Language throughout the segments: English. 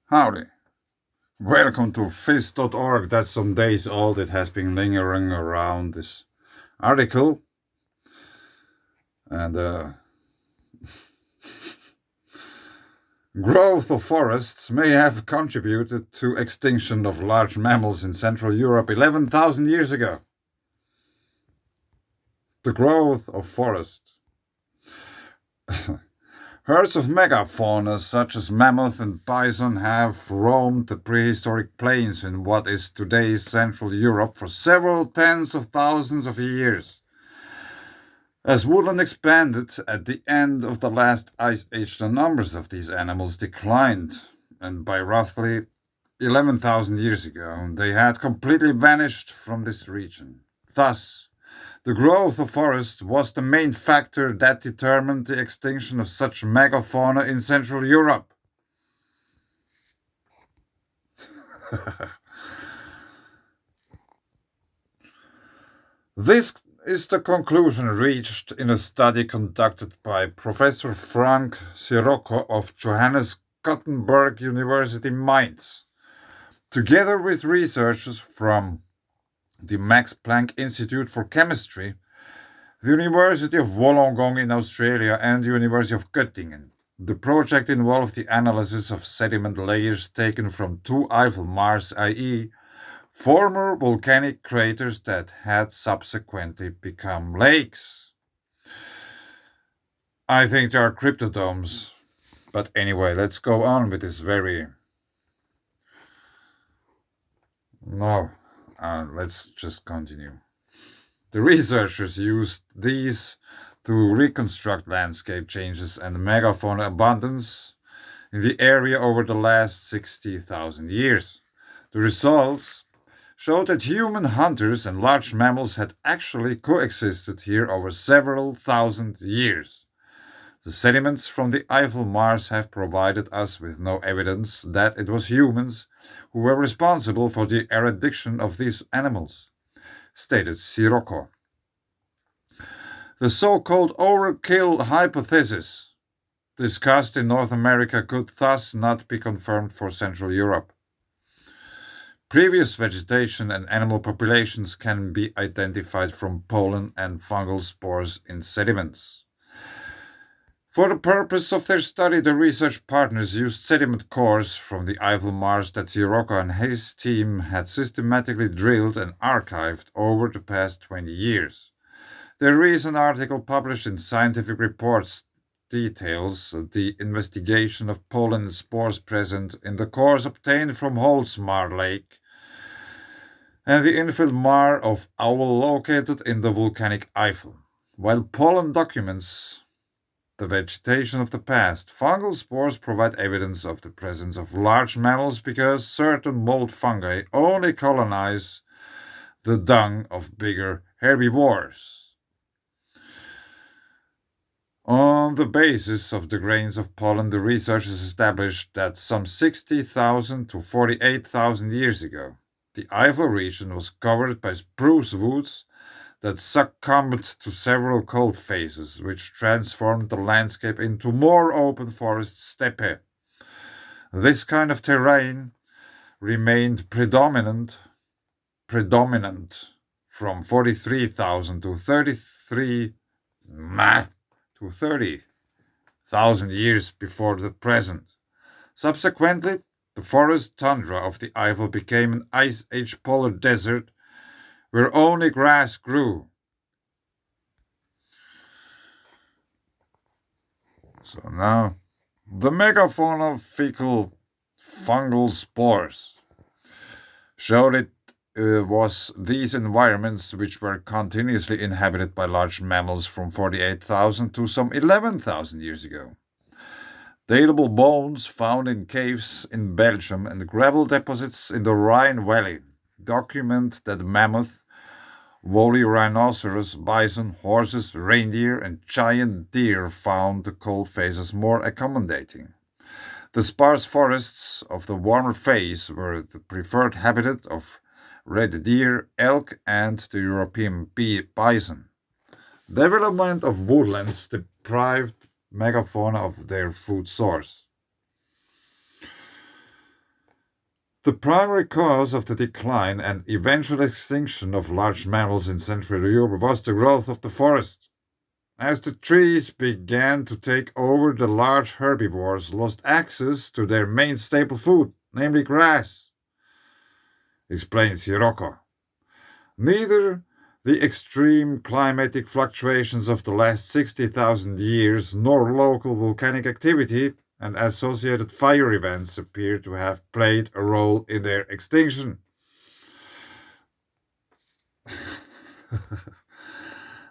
Howdy. Welcome to Fizz.org. That's some days old. It has been lingering around this article. And growth of forests may have contributed to extinction of large mammals in Central Europe 11,000 years ago. The growth of forests. Herds of megafauna such as mammoth and bison have roamed the prehistoric plains in what is today's Central Europe for several tens of thousands of years. As woodland expanded at the end of the last ice age, the numbers of these animals declined, and by roughly 11,000 years ago, they had completely vanished from this region. Thus, the growth of forests was the main factor that determined the extinction of such megafauna in Central Europe. This is the conclusion reached in a study conducted by Professor Frank Sirocco of Johannes Gutenberg University Mainz, together with researchers from the Max Planck Institute for Chemistry, the University of Wollongong in Australia, and the University of Göttingen. The project involved the analysis of sediment layers taken from two Eiffel Mars, i.e., former volcanic craters that had subsequently become lakes. I think they are cryptodomes. But anyway, let's go on with this very... No, let's just continue. The researchers used these to reconstruct landscape changes and megafauna abundance in the area over the last 60,000 years. The results showed that human hunters and large mammals had actually coexisted here over several thousand years. The sediments from the Eiffel Mars have provided us with no evidence that it was humans who were responsible for the eradication of these animals, stated Sirocco. The so-called overkill hypothesis discussed in North America could thus not be confirmed for Central Europe. Previous vegetation and animal populations can be identified from pollen and fungal spores in sediments. For the purpose of their study, the research partners used sediment cores from the Eiffel Mars that Sirocco and his team had systematically drilled and archived over the past 20 years. Their recent article published in Scientific Reports details the investigation of pollen and spores present in the cores obtained from Holzmar Lake and the infilled Mar of Owl located in the volcanic Eiffel. While pollen documents the vegetation of the past, fungal spores provide evidence of the presence of large mammals because certain mold fungi only colonize the dung of bigger herbivores. On the basis of the grains of pollen, the researchers established that some 60,000 to 48,000 years ago, the Eiffel region was covered by spruce woods that succumbed to several cold phases, which transformed the landscape into more open forest steppe. This kind of terrain remained predominant from 43,000 to 30,000 years before the present. Subsequently, the forest tundra of the Eiffel became an ice age polar desert where only grass grew. So now, the megafauna fecal fungal spores showed it was these environments which were continuously inhabited by large mammals from 48,000 to some 11,000 years ago. Datable bones found in caves in Belgium and gravel deposits in the Rhine Valley document that mammoth, woolly rhinoceros, bison, horses, reindeer, and giant deer found the cold phases more accommodating. The sparse forests of the warmer phase were the preferred habitat of red deer, elk, and the European bison. Development of woodlands deprived megafauna of their food source. The primary cause of the decline and eventual extinction of large mammals in Central Europe was the growth of the forest. As the trees began to take over, the large herbivores lost access to their main staple food, namely grass, explains Hiroko. Neither the extreme climatic fluctuations of the last 60,000 years nor local volcanic activity and associated fire events appear to have played a role in their extinction.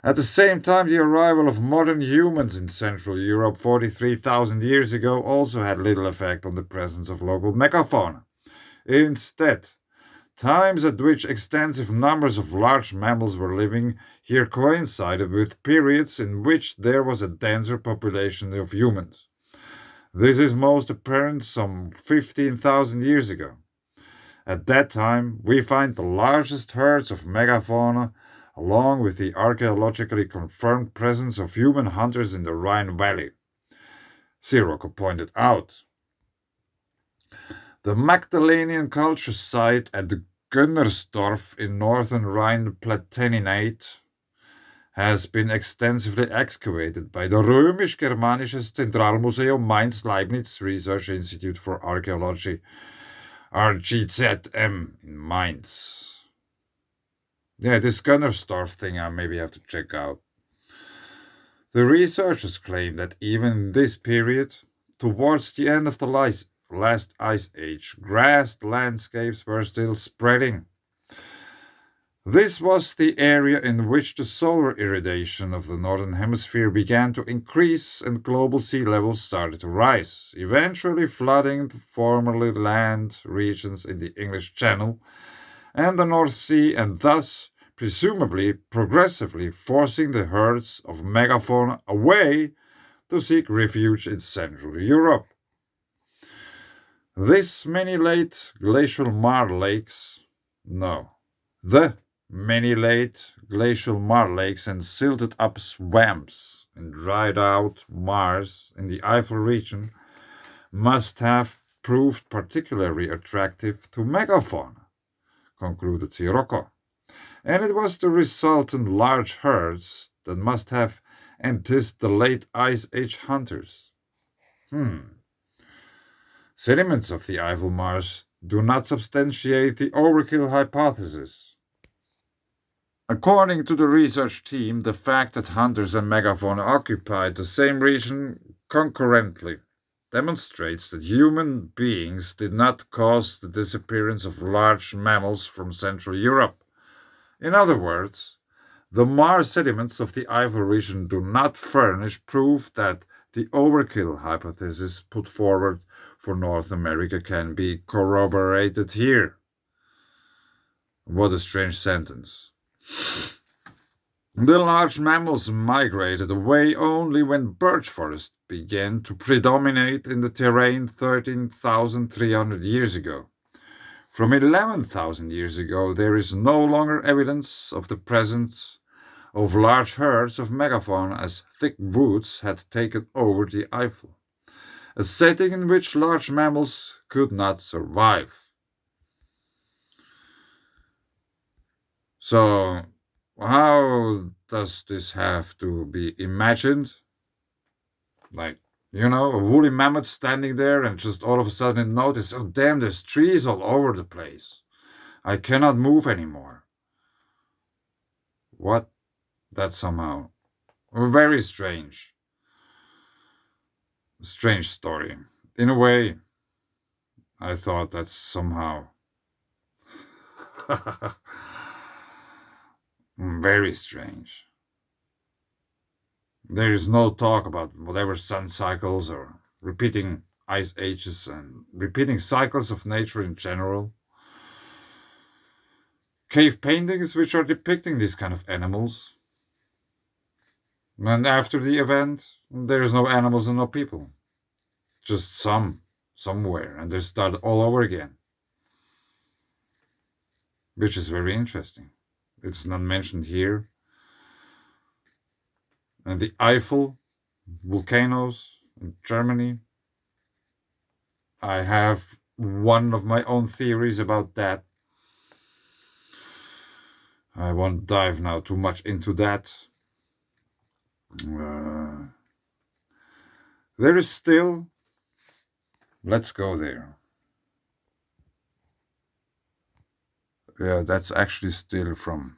At the same time, the arrival of modern humans in Central Europe 43,000 years ago also had little effect on the presence of local megafauna. Instead, times at which extensive numbers of large mammals were living here coincided with periods in which there was a denser population of humans. This is most apparent some 15,000 years ago. At that time, we find the largest herds of megafauna, along with the archaeologically confirmed presence of human hunters in the Rhine Valley. Sirocco pointed out. The Magdalenian culture site at the Gunnersdorf in northern Rhine-Palatinate has been extensively excavated by the Römisch-Germanisches Zentralmuseum Mainz-Leibniz Research Institute for Archaeology, RGZM, in Mainz. Yeah, this Gunnersdorf thing I maybe have to check out. The researchers claim that even in this period, towards the end of the last ice age, grassed landscapes were still spreading. This was the area in which the solar irradiation of the northern hemisphere began to increase and global sea levels started to rise, eventually flooding the formerly land regions in the English Channel and the North Sea, and thus, presumably, progressively forcing the herds of megafauna away to seek refuge in Central Europe. This many late glacial Mar lakes, no, the many late glacial Mar lakes and silted up swamps and dried out maars in the Eifel region must have proved particularly attractive to megafauna, concluded Sirocco. And it was the resultant large herds that must have enticed the late Ice Age hunters. Sediments of the Eifel Marsh do not substantiate the overkill hypothesis. According to the research team, the fact that hunters and megafauna occupied the same region concurrently demonstrates that human beings did not cause the disappearance of large mammals from Central Europe. In other words, the Mars sediments of the Eifel region do not furnish proof that the overkill hypothesis put forward for North America can be corroborated here. What a strange sentence. The large mammals migrated away only when birch forest began to predominate in the terrain 13,300 years ago. From 11,000 years ago, there is no longer evidence of the presence of large herds of megafauna as thick woods had taken over the Eifel, a setting in which large mammals could not survive. So, how does this have to be imagined? Like, a woolly mammoth standing there and just all of a sudden notice, oh damn, there's trees all over the place. I cannot move anymore. What? That's somehow very strange. Strange story. In a way, I thought that's somehow very strange. There is no talk about whatever sun cycles or repeating ice ages and repeating cycles of nature in general. Cave paintings which are depicting these kind of animals. And after the event, there is no animals and no people. Just somewhere, and they start all over again. Which is very interesting. It's not mentioned here. And the Eiffel volcanoes in Germany. I have one of my own theories about that. I won't dive now too much into that. Uh, there is still. Let's go there. Yeah, that's actually still from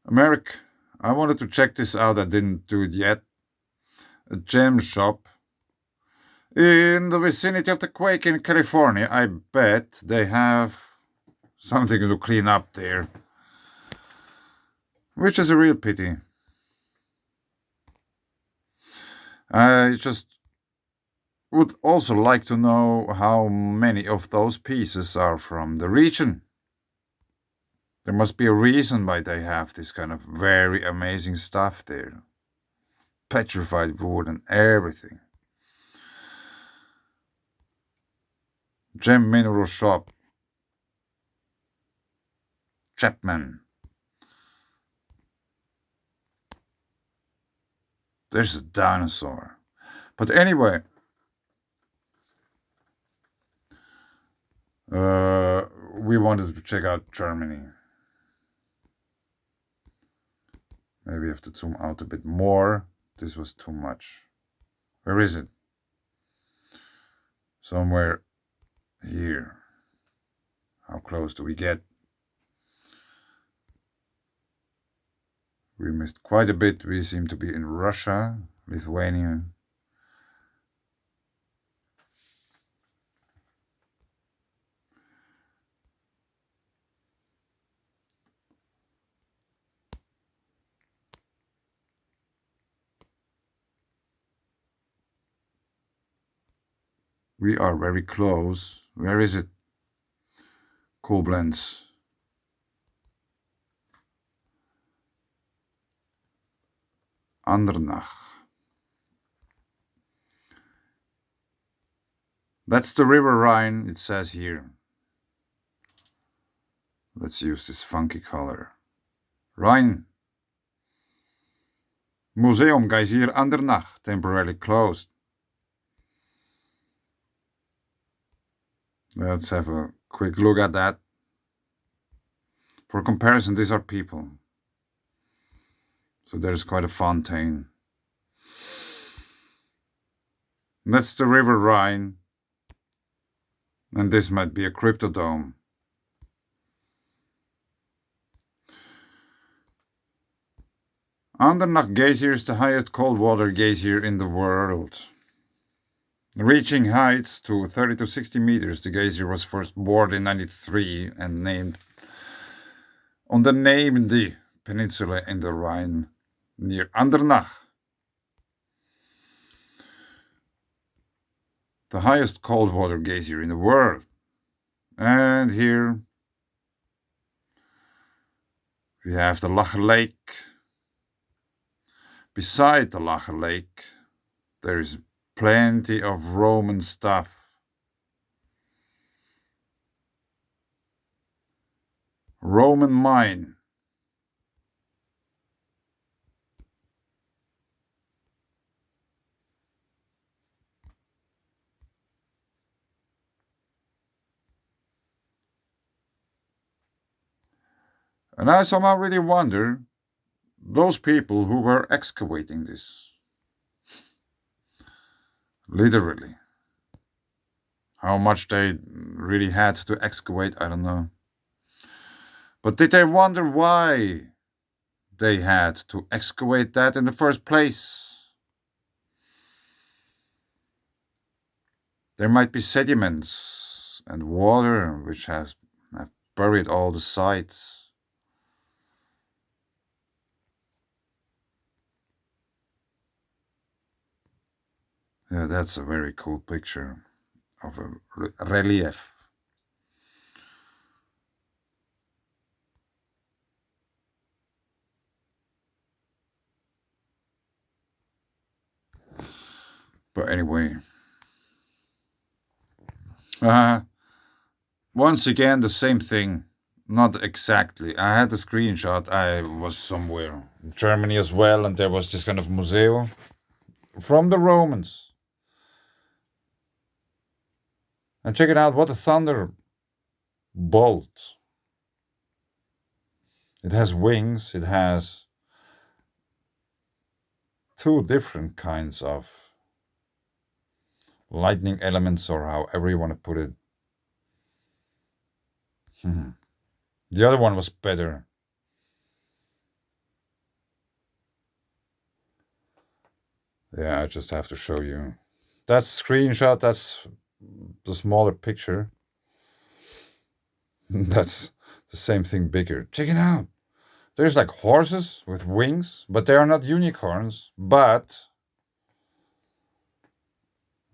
America. I wanted to check this out. I didn't do it yet. A gem shop in the vicinity of the quake in California. I bet they have something to clean up there, which is a real pity. I just would also like to know how many of those pieces are from the region. There must be a reason why they have this kind of very amazing stuff there. Petrified wood and everything. Gem mineral shop. Chapman. There's a dinosaur. But anyway, we wanted to check out Germany. Maybe I have to zoom out a bit more. This was too much. Where is it? Somewhere here. How close do we get? We missed quite a bit. We seem to be in Russia, Lithuania. We are very close. Where is it? Koblenz. Andernach. That's the River Rhine, it says here. Let's use this funky color. Rhine. Museum Geysir Andernach, temporarily closed. Let's have a quick look at that. For comparison, these are people. So there's quite a fontaine. That's the River Rhine. And this might be a cryptodome. Andernach Geyser is the highest cold water geyser in the world. Reaching heights to 30 to 60 meters, the geyser was first bored in 93 and named on the named peninsula in the Rhine near Andernach. The highest cold water geyser in the world. And here we have the Lacher Lake. Beside the Lacher Lake, there is plenty of Roman stuff. Roman mine. And I somehow really wonder, those people who were excavating this, literally, how much they really had to excavate, I don't know. But did they wonder why they had to excavate that in the first place? There might be sediments and water which have buried all the sites. Yeah, that's a very cool picture of a relief. But anyway, once again, the same thing. Not exactly. I had a screenshot. I was somewhere in Germany as well, and there was this kind of museum from the Romans. And check it out, what a thunderbolt. It has wings, it has two different kinds of lightning elements, or however you want to put it. The other one was better. Yeah, I just have to show you. That screenshot, that's the smaller picture. That's the same thing bigger. Check it out. There's like horses with wings, but they are not unicorns. But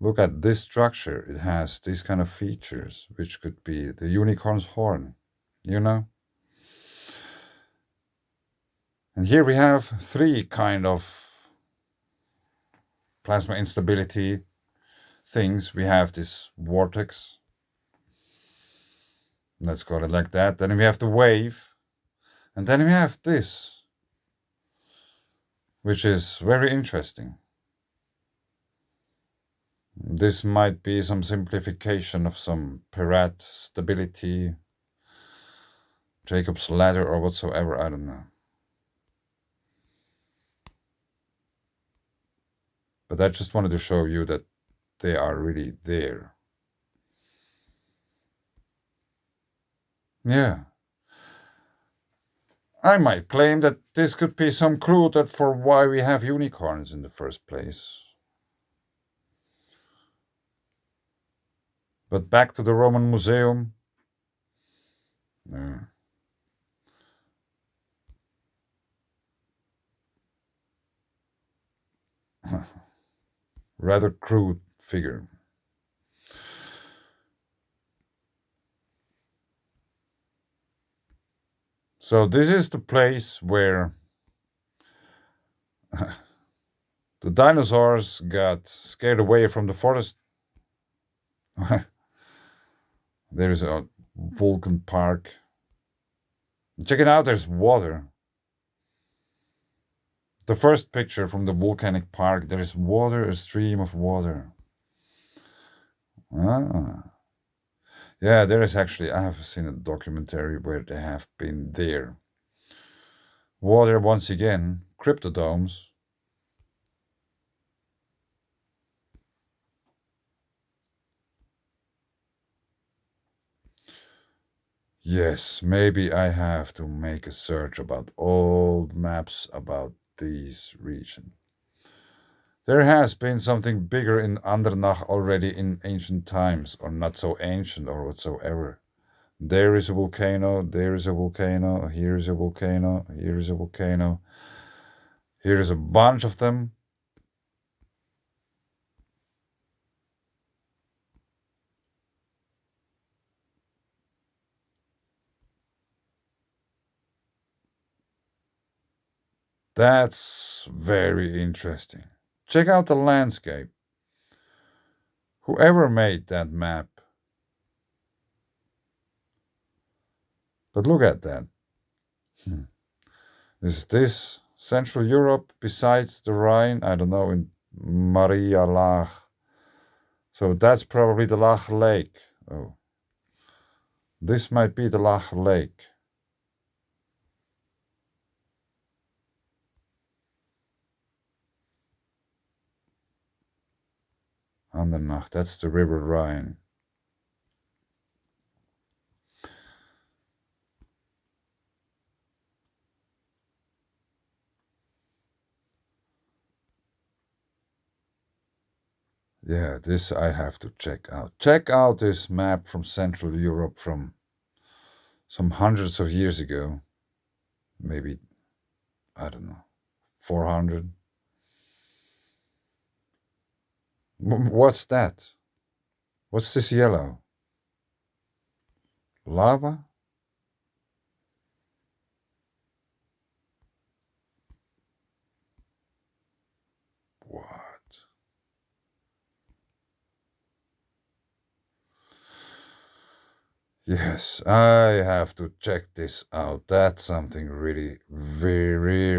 look at this structure. It has these kind of features, which could be the unicorn's horn, you know? And here we have three kind of plasma instability things. We have this vortex. Let's call it like that. Then we have the wave. And then we have this, which is very interesting. This might be some simplification of some Perret stability, Jacob's ladder, or whatsoever. I don't know. But I just wanted to show you that they are really there. Yeah. I might claim that this could be some clue that for why we have unicorns in the first place. But back to the Roman Museum. Yeah. Rather crude figure. So this is the place where the dinosaurs got scared away from the forest. There's a Vulcan park. Check it out, there's water. The first picture from the volcanic park, there is water, a stream of water. Ah. Yeah, there is actually, I have seen a documentary where they have been there. Water once again, cryptodomes. Yes, maybe I have to make a search about old maps about these regions. There has been something bigger in Andernach already in ancient times, or not so ancient or whatsoever. There is a volcano, there is a volcano, here is a volcano, here is a volcano. Here is a bunch of them. That's very interesting. Check out the landscape. Whoever made that map. But look at that. Is this Central Europe besides the Rhine? I don't know, in Maria Laag. So that's probably the Laag Lake. Oh. This might be the Laag Lake. Andernach, that's the River Rhine. Yeah, this I have to check out. Check out this map from Central Europe from some hundreds of years ago. Maybe, I don't know, 400. What's that? What's this yellow? Lava? What? Yes, I have to check this out. That's something really, very,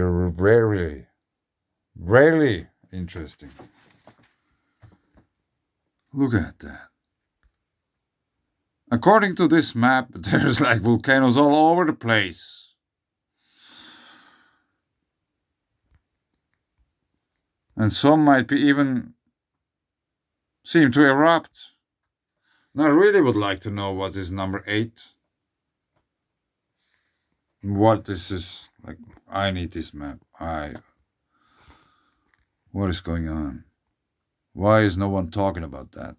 rarely interesting. Look at that. According to this map, there's like volcanoes all over the place. And some might be even seem to erupt. Now, I really would like to know what is number 8. What this is like. I need this map. What is going on? Why is no one talking about that?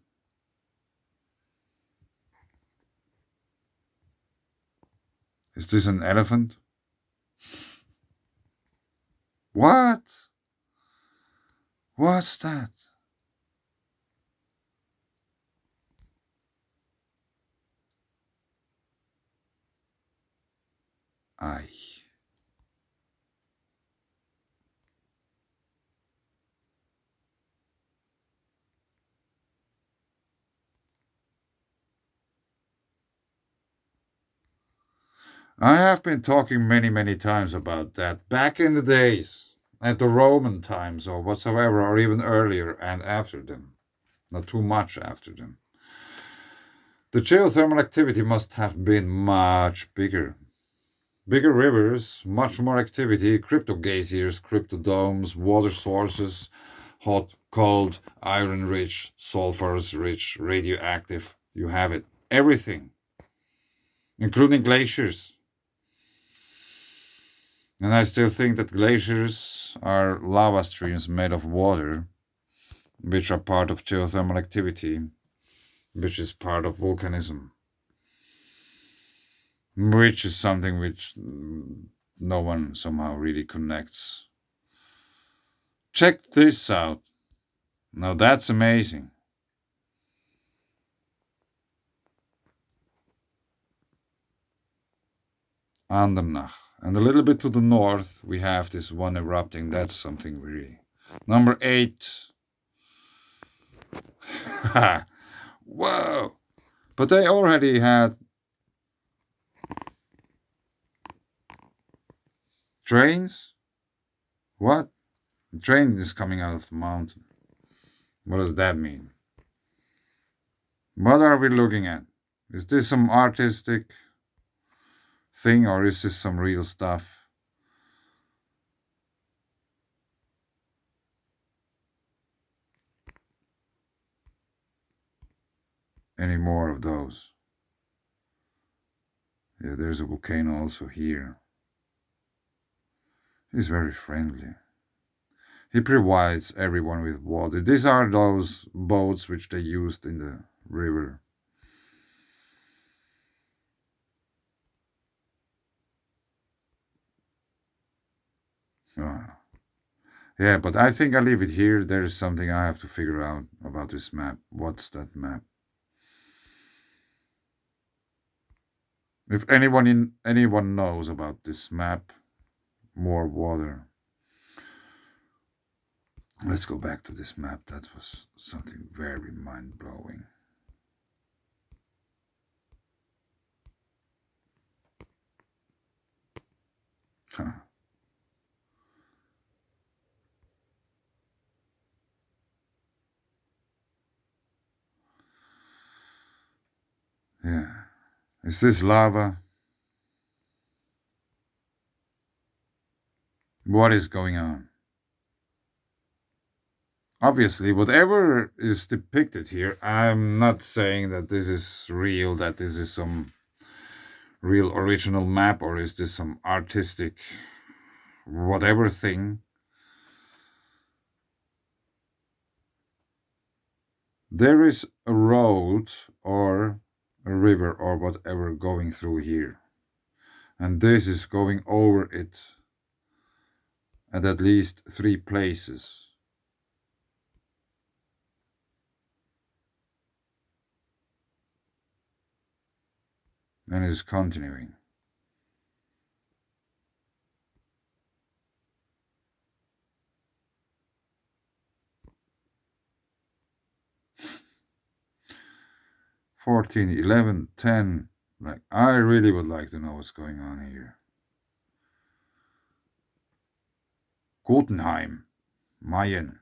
Is this an elephant? What? What's that? I. I have been talking many times about that back in the days, at the Roman times or whatsoever, or even earlier and after them. Not too much after them. The geothermal activity must have been much bigger. Bigger rivers, much more activity, crypto geysers, cryptodomes, water sources, hot, cold, iron rich, sulfurous rich, radioactive. You have it. Everything, including glaciers. And I still think that glaciers are lava streams made of water, which are part of geothermal activity, which is part of volcanism, which is something which no one somehow really connects. Check this out. Now that's amazing. Andernach. And a little bit to the north, we have this one erupting. That's something really. Number 8. Whoa! But they already had trains? What? The train is coming out of the mountain. What does that mean? What are we looking at? Is this some artistic thing or is this some real stuff? Any more of those? Yeah, there's a volcano also here. He's very friendly. He provides everyone with water. These are those boats which they used in the river. Ah. Yeah, but I think I leave it here. There is something I have to figure out about this map. What's that map? If anyone knows about this map, more water. Let's go back to this map. That was something very mind blowing. Yeah. Is this lava? What is going on? Obviously, whatever is depicted here, I'm not saying that this is real, that this is some real original map, or is this some artistic whatever thing. There is a road or a river or whatever going through here. And this is going over it at least 3 places. And it's continuing. "14, 11, 10. Like, I really would like to know what's going on here. Gotenheim, Mayen.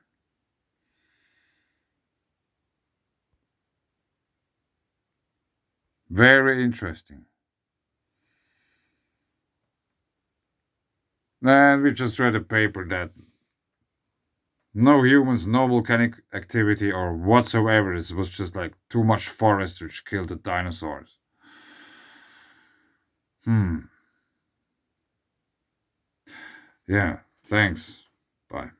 Very interesting. And we just read a paper that no humans, no volcanic activity or whatsoever. This was just like too much forest which killed the dinosaurs. Hmm. Yeah. Thanks. Bye.